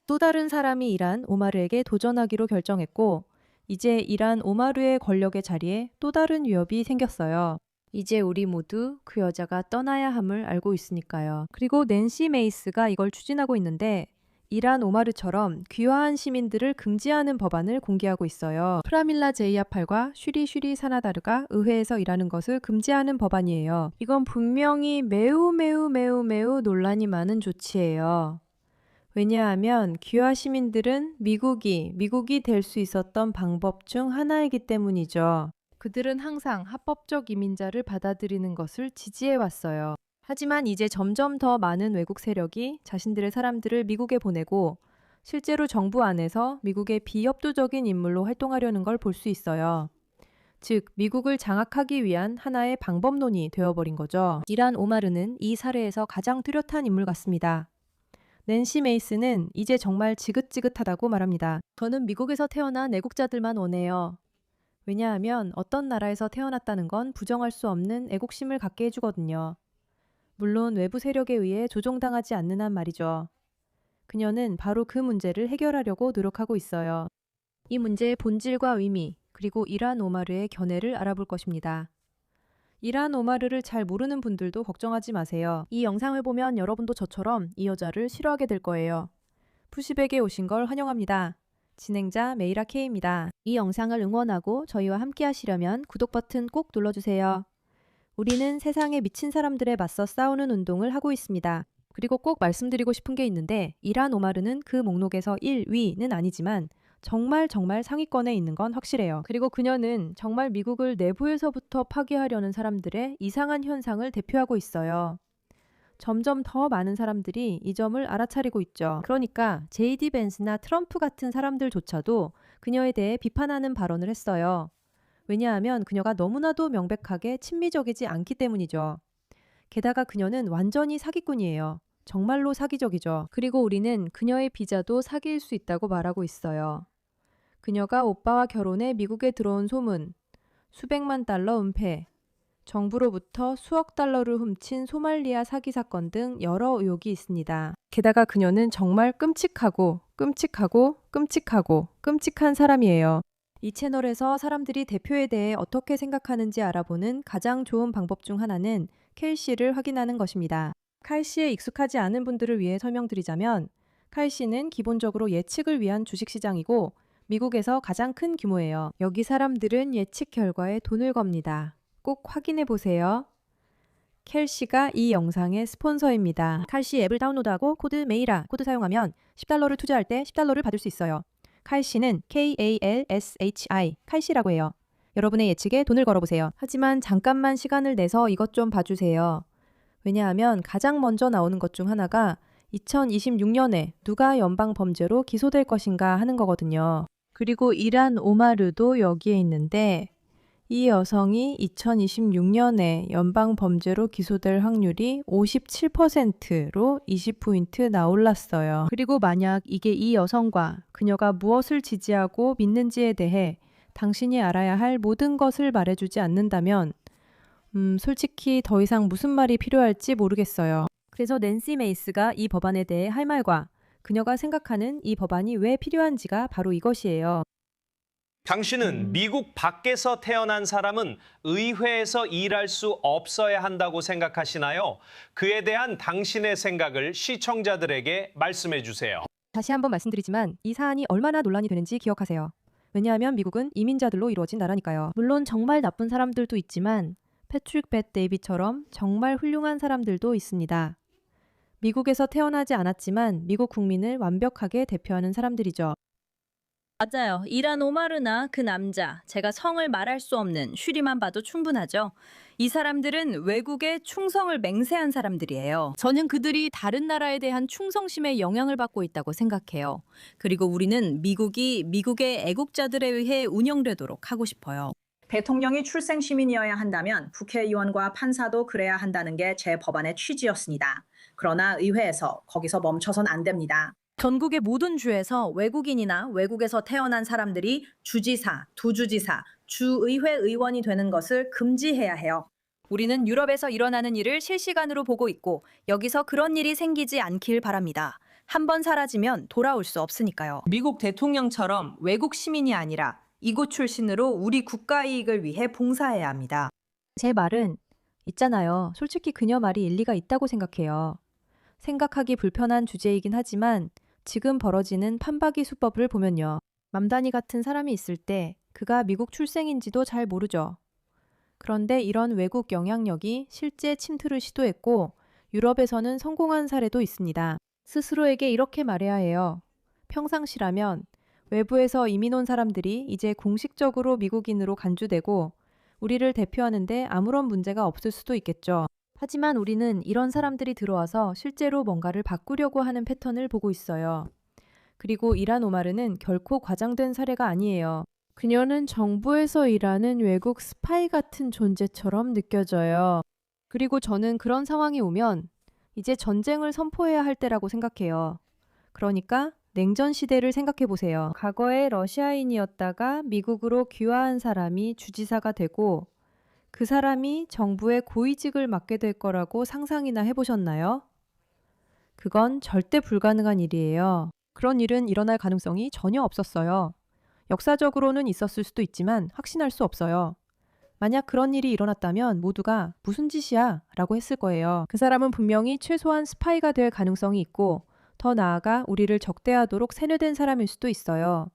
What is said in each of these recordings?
또 다른 사람이 일한 오마르에게 도전하기로 결정했고, 이제 일한 오마르의 권력의 자리에 또 다른 위협이 생겼어요. 이제 우리 모두 그 여자가 떠나야 함을 알고 있으니까요. 그리고 낸시 메이스가 이걸 추진하고 있는데, 이란 오마르처럼 귀화한 시민들을 금지하는 법안을 공개하고 있어요. 프라밀라 제이아팔과 슈리 사나다르가 의회에서 일하는 것을 금지하는 법안이에요. 이건 분명히 매우 논란이 많은 조치예요. 왜냐하면 귀화 시민들은 미국이 될 수 있었던 방법 중 하나이기 때문이죠. 그들은 항상 합법적 이민자를 받아들이는 것을 지지해 왔어요. 하지만 이제 점점 더 많은 외국 세력이 자신들의 사람들을 미국에 보내고 실제로 정부 안에서 미국의 비협조적인 인물로 활동하려는 걸 볼 수 있어요. 즉, 미국을 장악하기 위한 하나의 방법론이 되어버린 거죠. 이란 오마르는 이 사례에서 가장 뚜렷한 인물 같습니다. 낸시 메이스는 이제 정말 지긋지긋하다고 말합니다. 저는 미국에서 태어난 애국자들만 원해요. 왜냐하면 어떤 나라에서 태어났다는 건 부정할 수 없는 애국심을 갖게 해주거든요. 물론 외부 세력에 의해 조종당하지 않는 한 말이죠. 그녀는 바로 그 문제를 해결하려고 노력하고 있어요. 이 문제의 본질과 의미, 그리고 이란 오마르의 견해를 알아볼 것입니다. 이란 오마르를 잘 모르는 분들도 걱정하지 마세요. 이 영상을 보면 여러분도 저처럼 이 여자를 싫어하게 될 거예요. 푸시백에 오신 걸 환영합니다. 진행자 메이라 K입니다. 이 영상을 응원하고 저희와 함께 하시려면 구독 버튼 꼭 눌러주세요. 우리는 세상에 미친 사람들에 맞서 싸우는 운동을 하고 있습니다. 그리고 꼭 말씀드리고 싶은 게 있는데, 이란 오마르는 그 목록에서 1위는 아니지만 정말 상위권에 있는 건 확실해요. 그리고 그녀는 정말 미국을 내부에서부터 파괴하려는 사람들의 이상한 현상을 대표하고 있어요. 점점 더 많은 사람들이 이 점을 알아차리고 있죠. 그러니까 JD 벤스나 트럼프 같은 사람들조차도 그녀에 대해 비판하는 발언을 했어요. 왜냐하면 그녀가 너무나도 명백하게 친미적이지 않기 때문이죠. 게다가 그녀는 완전히 사기꾼이에요. 정말로 사기적이죠. 그리고 우리는 그녀의 비자도 사기일 수 있다고 말하고 있어요. 그녀가 오빠와 결혼해 미국에 들어온 소문, 수백만 달러 은폐, 정부로부터 수억 달러를 훔친 소말리아 사기 사건 등 여러 의혹이 있습니다. 게다가 그녀는 정말 끔찍한 사람이에요. 이 채널에서 사람들이 대표에 대해 어떻게 생각하는지 알아보는 가장 좋은 방법 중 하나는 켈시를 확인하는 것입니다. 칼시에 익숙하지 않은 분들을 위해 설명드리자면, 칼시는 기본적으로 예측을 위한 주식시장이고 미국에서 가장 큰 규모예요. 여기 사람들은 예측 결과에 돈을 겁니다. 꼭 확인해 보세요. 켈시가 이 영상의 스폰서입니다. 칼시 앱을 다운로드하고 코드 메이라 코드 사용하면 $10를 투자할 때 $10를 받을 수 있어요. 칼시는 KALSHI, 칼시라고 해요. 여러분의 예측에 돈을 걸어보세요. 하지만 잠깐만 시간을 내서 이것 좀 봐주세요. 왜냐하면 가장 먼저 나오는 것 중 하나가 2026년에 누가 연방범죄로 기소될 것인가 하는 거거든요. 그리고 이란 오마르도 여기에 있는데, 이 여성이 2026년에 연방범죄로 기소될 확률이 57%로 20포인트 나올랐어요. 그리고 만약 이게 이 여성과 그녀가 무엇을 지지하고 믿는지에 대해 당신이 알아야 할 모든 것을 말해주지 않는다면 솔직히 더 이상 무슨 말이 필요할지 모르겠어요. 그래서 낸시 메이스가 이 법안에 대해 할 말과 그녀가 생각하는 이 법안이 왜 필요한지가 바로 이것이에요. 당신은 미국 밖에서 태어난 사람은 의회에서 일할 수 없어야 한다고 생각하시나요? 그에 대한 당신의 생각을 시청자들에게 말씀해 주세요. 다시 한번 말씀드리지만 이 사안이 얼마나 논란이 되는지 기억하세요. 왜냐하면 미국은 이민자들로 이루어진 나라니까요. 물론 정말 나쁜 사람들도 있지만 패트릭 벳 데이비처럼 정말 훌륭한 사람들도 있습니다. 미국에서 태어나지 않았지만 미국 국민을 완벽하게 대표하는 사람들이죠. 맞아요. 이란 오마르나 그 남자, 제가 성을 말할 수 없는 슈리만 봐도 충분하죠. 이 사람들은 외국에 충성을 맹세한 사람들이에요. 저는 그들이 다른 나라에 대한 충성심에 영향을 받고 있다고 생각해요. 그리고 우리는 미국이 미국의 애국자들에 의해 운영되도록 하고 싶어요. 대통령이 출생 시민이어야 한다면 국회의원과 판사도 그래야 한다는 게 제 법안의 취지였습니다. 그러나 의회에서 거기서 멈춰선 안 됩니다. 전국의 모든 주에서 외국인이나 외국에서 태어난 사람들이 주지사, 도주지사, 주의회 의원이 되는 것을 금지해야 해요. 우리는 유럽에서 일어나는 일을 실시간으로 보고 있고 여기서 그런 일이 생기지 않길 바랍니다. 한번 사라지면 돌아올 수 없으니까요. 미국 대통령처럼 외국 시민이 아니라 이곳 출신으로 우리 국가 이익을 위해 봉사해야 합니다. 제 말은 있잖아요. 솔직히 그녀 말이 일리가 있다고 생각해요. 생각하기 불편한 주제이긴 하지만 지금 벌어지는 판박이 수법을 보면요. 맘다니 같은 사람이 있을 때 그가 미국 출생인지도 잘 모르죠. 그런데 이런 외국 영향력이 실제 침투를 시도했고 유럽에서는 성공한 사례도 있습니다. 스스로에게 이렇게 말해야 해요. 평상시라면 외부에서 이민 온 사람들이 이제 공식적으로 미국인으로 간주되고 우리를 대표하는데 아무런 문제가 없을 수도 있겠죠. 하지만 우리는 이런 사람들이 들어와서 실제로 뭔가를 바꾸려고 하는 패턴을 보고 있어요. 그리고 일한 오마르는 결코 과장된 사례가 아니에요. 그녀는 정부에서 일하는 외국 스파이 같은 존재처럼 느껴져요. 그리고 저는 그런 상황이 오면 이제 전쟁을 선포해야 할 때라고 생각해요. 그러니까 냉전 시대를 생각해 보세요. 과거에 러시아인이었다가 미국으로 귀화한 사람이 주지사가 되고 그 사람이 정부의 고위직을 맡게 될 거라고 상상이나 해보셨나요? 그건 절대 불가능한 일이에요. 그런 일은 일어날 가능성이 전혀 없었어요. 역사적으로는 있었을 수도 있지만 확신할 수 없어요. 만약 그런 일이 일어났다면 모두가 무슨 짓이야? 라고 했을 거예요. 그 사람은 분명히 최소한 스파이가 될 가능성이 있고 더 나아가 우리를 적대하도록 세뇌된 사람일 수도 있어요.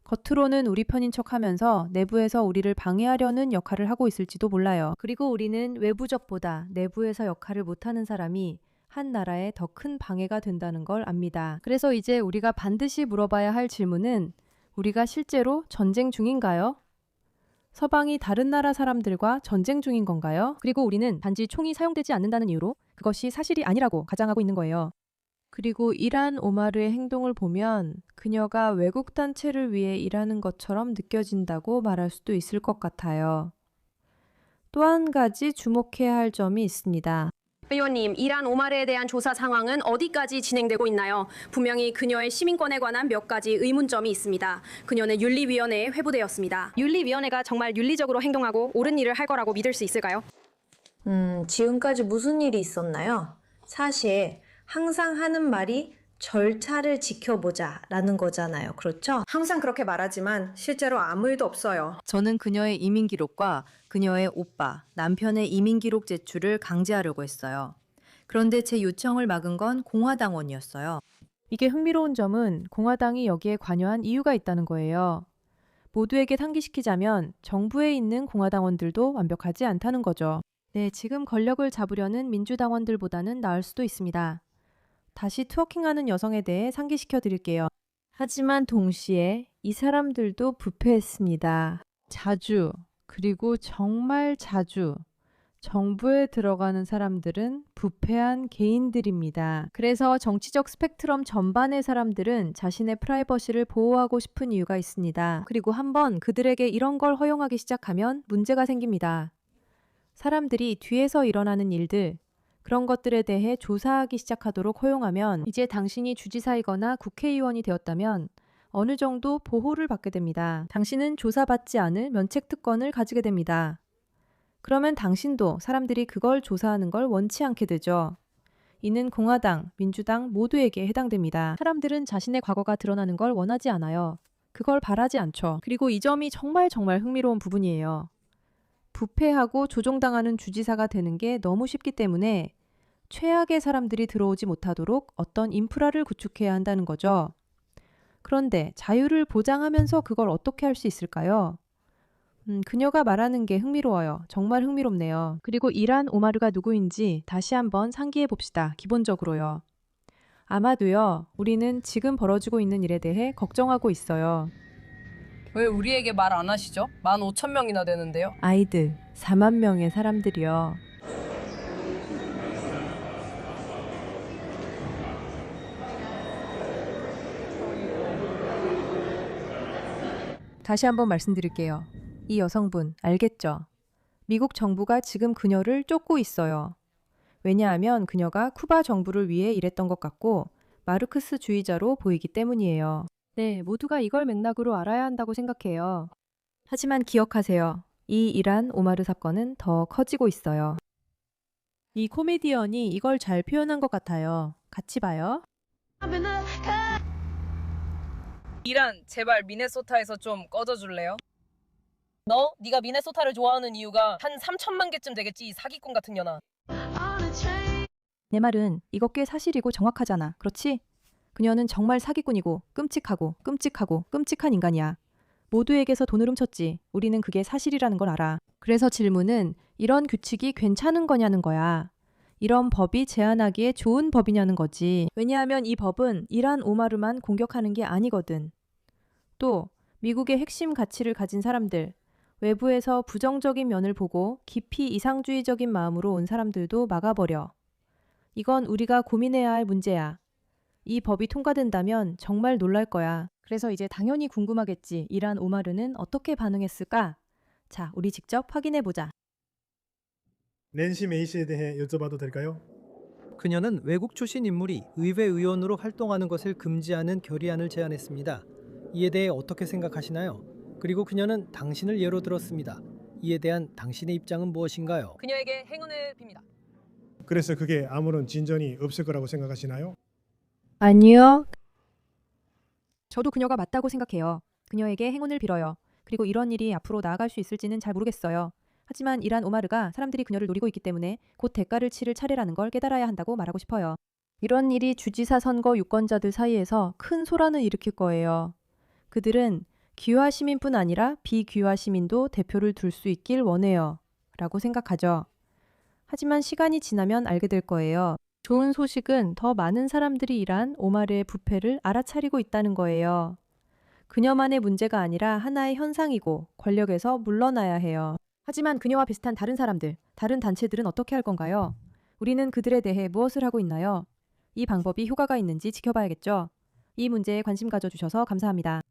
겉으로는 우리 편인 척하면서 내부에서 우리를 방해하려는 역할을 하고 있을지도 몰라요. 그리고 우리는 외부적보다 내부에서 역할을 못하는 사람이 한 나라에 더 큰 방해가 된다는 걸 압니다. 그래서 이제 우리가 반드시 물어봐야 할 질문은 우리가 실제로 전쟁 중인가요? 서방이 다른 나라 사람들과 전쟁 중인 건가요? 그리고 우리는 단지 총이 사용되지 않는다는 이유로 그것이 사실이 아니라고 가장하고 있는 거예요. 그리고 일한 오마르의 행동을 보면 그녀가 외국 단체를 위해 일하는 것처럼 느껴진다고 말할 수도 있을 것 같아요. 또 한 가지 주목해야 할 점이 있습니다. 의원님, 이란 오마르에 대한 조사 상황은 어디까지 진행되고 있나요? 분명히 그녀의 시민권에 관한 몇 가지 의문점이 있습니다. 그녀는 윤리위원회에 회부되었습니다. 윤리위원회가 정말 윤리적으로 행동하고 옳은 일을 할 거라고 믿을 수 있을까요? 지금까지 무슨 일이 있었나요? 사실 항상 하는 말이 절차를 지켜보자 라는 거잖아요. 그렇죠? 항상 그렇게 말하지만 실제로 아무 일도 없어요. 저는 그녀의 이민 기록과 그녀의 오빠, 남편의 이민 기록 제출을 강제하려고 했어요. 그런데 제 요청을 막은 건 공화당원이었어요. 이게 흥미로운 점은 공화당이 여기에 관여한 이유가 있다는 거예요. 모두에게 상기시키자면 정부에 있는 공화당원들도 완벽하지 않다는 거죠. 네, 지금 권력을 잡으려는 민주당원들보다는 나을 수도 있습니다. 다시 트워킹하는 여성에 대해 상기시켜 드릴게요. 하지만 동시에 이 사람들도 부패했습니다. 자주, 그리고 정말 자주 정부에 들어가는 사람들은 부패한 개인들입니다. 그래서 정치적 스펙트럼 전반의 사람들은 자신의 프라이버시를 보호하고 싶은 이유가 있습니다. 그리고 한번 그들에게 이런 걸 허용하기 시작하면 문제가 생깁니다. 사람들이 뒤에서 일어나는 일들, 그런 것들에 대해 조사하기 시작하도록 허용하면 이제 당신이 주지사이거나 국회의원이 되었다면 어느 정도 보호를 받게 됩니다. 당신은 조사받지 않을 면책특권을 가지게 됩니다. 그러면 당신도 사람들이 그걸 조사하는 걸 원치 않게 되죠. 이는 공화당, 민주당 모두에게 해당됩니다. 사람들은 자신의 과거가 드러나는 걸 원하지 않아요. 그걸 바라지 않죠. 그리고 이 점이 정말 흥미로운 부분이에요. 부패하고 조종당하는 주지사가 되는 게 너무 쉽기 때문에 최악의 사람들이 들어오지 못하도록 어떤 인프라를 구축해야 한다는 거죠. 그런데 자유를 보장하면서 그걸 어떻게 할 수 있을까요? 그녀가 말하는 게 흥미로워요. 정말 흥미롭네요. 그리고 일한 오마르가 누구인지 다시 한번 상기해 봅시다. 기본적으로요. 아마도요, 우리는 지금 벌어지고 있는 일에 대해 걱정하고 있어요. 왜 우리에게 말 안 하시죠? 15,000명이나 되는데요. 아이들, 4만 명의 사람들이요. 다시 한번 말씀드릴게요. 이 여성분 알겠죠? 미국 정부가 지금 그녀를 쫓고 있어요. 왜냐하면 그녀가 쿠바 정부를 위해 일했던 것 같고 마르크스주의자로 보이기 때문이에요. 네, 모두가 이걸 맥락으로 알아야 한다고 생각해요. 하지만 기억하세요. 이 일한 오마르 사건은 더 커지고 있어요. 이 코미디언이 이걸 잘 표현한 것 같아요. 같이 봐요. 이란, 제발 미네소타에서 좀 꺼져줄래요? 너? 네가 미네소타를 좋아하는 이유가 한 3천만 개쯤 되겠지, 이 사기꾼 같은 년아. 내 말은 이거 꽤 사실이고 정확하잖아. 그렇지? 그녀는 정말 사기꾼이고 끔찍하고 끔찍하고 끔찍한 인간이야. 모두에게서 돈을 훔쳤지. 우리는 그게 사실이라는 걸 알아. 그래서 질문은 이런 규칙이 괜찮은 거냐는 거야. 이런 법이 제한하기에 좋은 법이냐는 거지. 왜냐하면 이 법은 이란 오마르만 공격하는 게 아니거든. 또 미국의 핵심 가치를 가진 사람들, 외부에서 부정적인 면을 보고 깊이 이상주의적인 마음으로 온 사람들도 막아버려. 이건 우리가 고민해야 할 문제야. 이 법이 통과된다면 정말 놀랄 거야. 그래서 이제 당연히 궁금하겠지. 이란 오마르는 어떻게 반응했을까? 자, 우리 직접 확인해 보자. 낸시 메이 씨에 대해 여쭤봐도 될까요? 그녀는 외국 출신 인물이 의회 의원으로 활동하는 것을 금지하는 결의안을 제안했습니다. 이에 대해 어떻게 생각하시나요? 그리고 그녀는 당신을 예로 들었습니다. 이에 대한 당신의 입장은 무엇인가요? 그녀에게 행운을 빕니다. 그래서 그게 아무런 진전이 없을 거라고 생각하시나요? 아니요. 저도 그녀가 맞다고 생각해요. 그녀에게 행운을 빌어요. 그리고 이런 일이 앞으로 나아갈 수 있을지는 잘 모르겠어요. 하지만 이란 오마르가 사람들이 그녀를 노리고 있기 때문에 곧 대가를 치를 차례라는 걸 깨달아야 한다고 말하고 싶어요. 이런 일이 주지사 선거 유권자들 사이에서 큰 소란을 일으킬 거예요. 그들은 귀화 시민뿐 아니라 비귀화 시민도 대표를 둘 수 있길 원해요. 라고 생각하죠. 하지만 시간이 지나면 알게 될 거예요. 좋은 소식은 더 많은 사람들이 이란 오마르의 부패를 알아차리고 있다는 거예요. 그녀만의 문제가 아니라 하나의 현상이고 권력에서 물러나야 해요. 하지만 그녀와 비슷한 다른 사람들, 다른 단체들은 어떻게 할 건가요? 우리는 그들에 대해 무엇을 하고 있나요? 이 방법이 효과가 있는지 지켜봐야겠죠. 이 문제에 관심 가져주셔서 감사합니다.